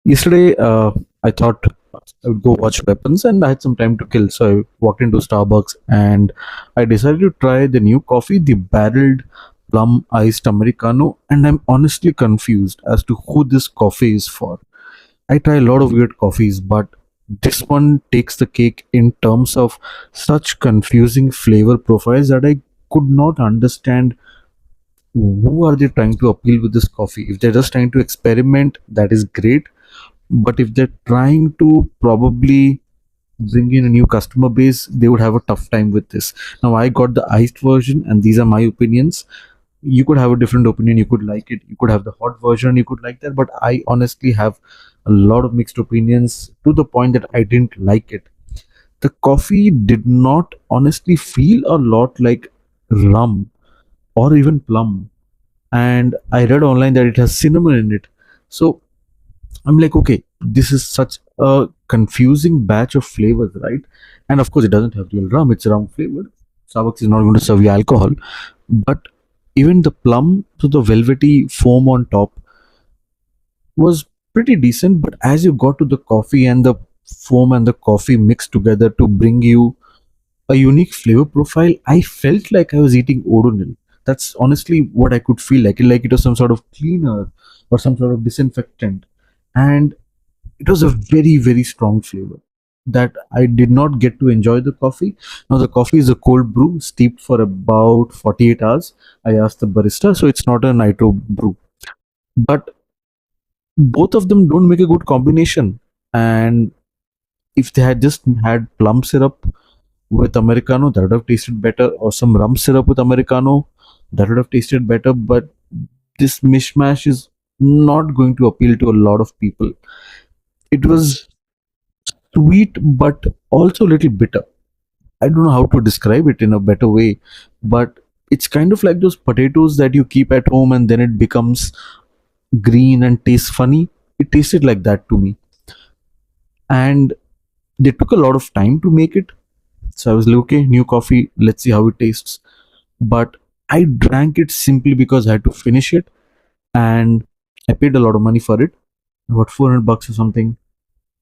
Yesterday, I thought I would go watch Weapons and I had some time to kill. So I walked into Starbucks and I decided to try the new coffee, the barreled plum iced Americano. And I'm honestly confused as to who this coffee is for. I try a lot of weird coffees, but this one takes the cake in terms of such confusing flavor profiles that I could not understand who are they trying to appeal with this coffee. If they're just trying to experiment, that is great, but if they're trying to probably bring in a new customer base, they would have a tough time with this. Now, I got the iced version, and these are my opinions. You could have a different opinion, you could like it, you could have the hot version, you could like that, but I honestly have a lot of mixed opinions to the point that I didn't like it. The coffee did not honestly feel a lot like rum or even plum, and I read online that it has cinnamon in it. So I'm like, okay, this is such a confusing batch of flavors, right? And of course, it doesn't have real rum, it's rum flavored. Starbucks is not going to serve you alcohol. But even the plum, so the velvety foam on top, was pretty decent. But as you got to the coffee and the foam and the coffee mixed together to bring you a unique flavor profile, I felt like I was eating Odonil. That's honestly what I could feel like it was some sort of cleaner or some sort of disinfectant. And it was a very, very strong flavor that I did not get to enjoy the coffee. Now, the coffee is a cold brew steeped for about 48 hours. I asked the barista, so it's not a nitro brew. But both of them don't make a good combination. And if they had just had plum syrup with Americano, that would have tasted better, or some rum syrup with Americano, that would have tasted better. But this mishmash is not going to appeal to a lot of people. It was sweet, but also a little bitter. I don't know how to describe it in a better way, but it's kind of like those potatoes that you keep at home and then it becomes green and tastes funny. It tasted like that to me. And they took a lot of time to make it. So I was like, okay, new coffee, let's see how it tastes. But I drank it simply because I had to finish it, and I paid a lot of money for it, about 400 bucks or something.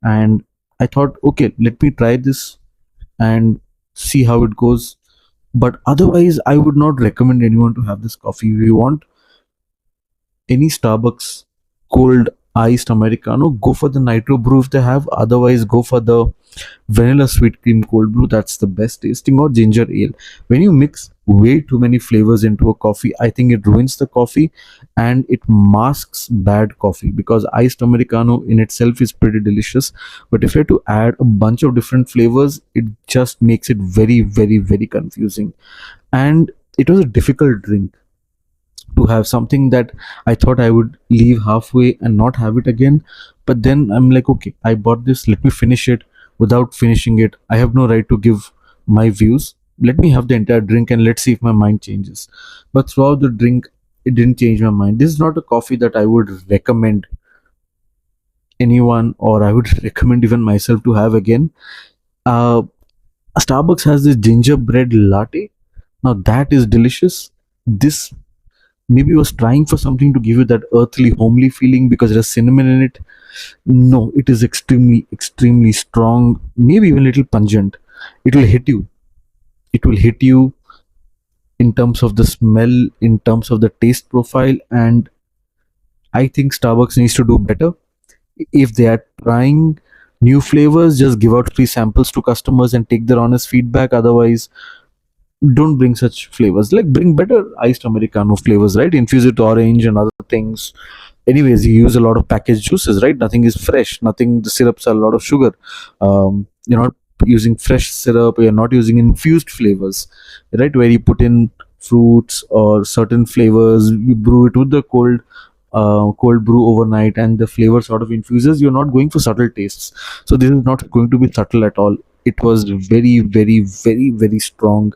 And I thought, okay, let me try this and see how it goes. But otherwise, I would not recommend anyone to have this coffee. If you want any Starbucks cold iced Americano, go for the nitro brew if they have. Otherwise, go for the vanilla sweet cream cold brew. That's the best tasting, or ginger ale. When you mix way too many flavors into a coffee, I think it ruins the coffee and it masks bad coffee, because iced Americano in itself is pretty delicious. But if you have to add a bunch of different flavors, it just makes it very, very, very confusing. And it was a difficult drink to have, something that I thought I would leave halfway and not have it again. But then I'm like, okay, I bought this, let me finish it. Without finishing it, I have no right to give my views. Let me have the entire drink and let's see if my mind changes. But throughout the drink, it didn't change my mind. This is not a coffee that I would recommend anyone, or I would recommend even myself to have again. Uh, Starbucks has this gingerbread latte. Now that is delicious. This maybe was trying for something to give you that earthly, homely feeling because there's cinnamon in it. No, it is extremely, extremely strong, maybe even a little pungent. It will hit you. It will hit you in terms of the smell, in terms of the taste profile, and I think Starbucks needs to do better. If they are trying new flavors, just give out free samples to customers and take their honest feedback. Otherwise, don't bring such flavors. Like, bring better iced Americano flavors, right? Infuse it orange and other things. Anyways, you use a lot of packaged juices, right? Nothing is fresh. Nothing, the syrups are a lot of sugar. You're not using fresh syrup, you're not using infused flavors, right? Where you put in fruits or certain flavors, you brew it with the cold brew overnight, and the flavor sort of infuses. You're not going for subtle tastes. So this is not going to be subtle at all. It was very, very, very, very strong.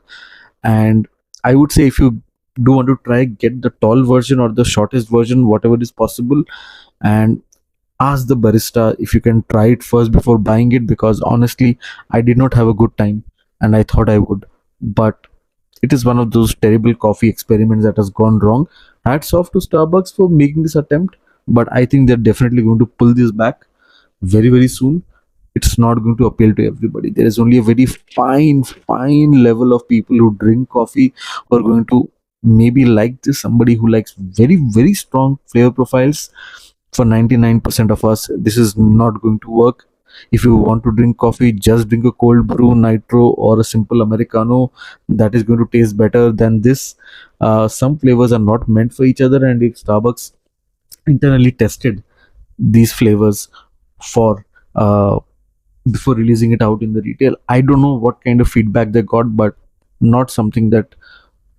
And I would say, if you do want to try, get the tall version or the shortest version, whatever is possible, and ask the barista if you can try it first before buying it, because honestly, I did not have a good time and I thought I would. But it is one of those terrible coffee experiments that has gone wrong. Hats off to Starbucks for making this attempt, but I think they're definitely going to pull this back. very very soon, it's not going to appeal to everybody. There is only a very fine level of people who drink coffee who are going to maybe like this. Somebody who likes very very strong flavor profiles. For 99% of us, this is not going to work. If you want to drink coffee, just drink a cold brew nitro or a simple americano. That is going to taste better than this. Some flavors are not meant for each other, and if Starbucks internally tested these flavors for uh, before releasing it out in the retail, I don't know what kind of feedback they got, but not something that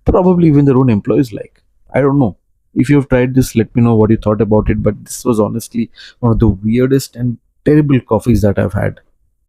probably even their own employees like. I don't know. If you've tried this, let me know what you thought about it. But this was honestly one of the weirdest and terrible coffees that I've had.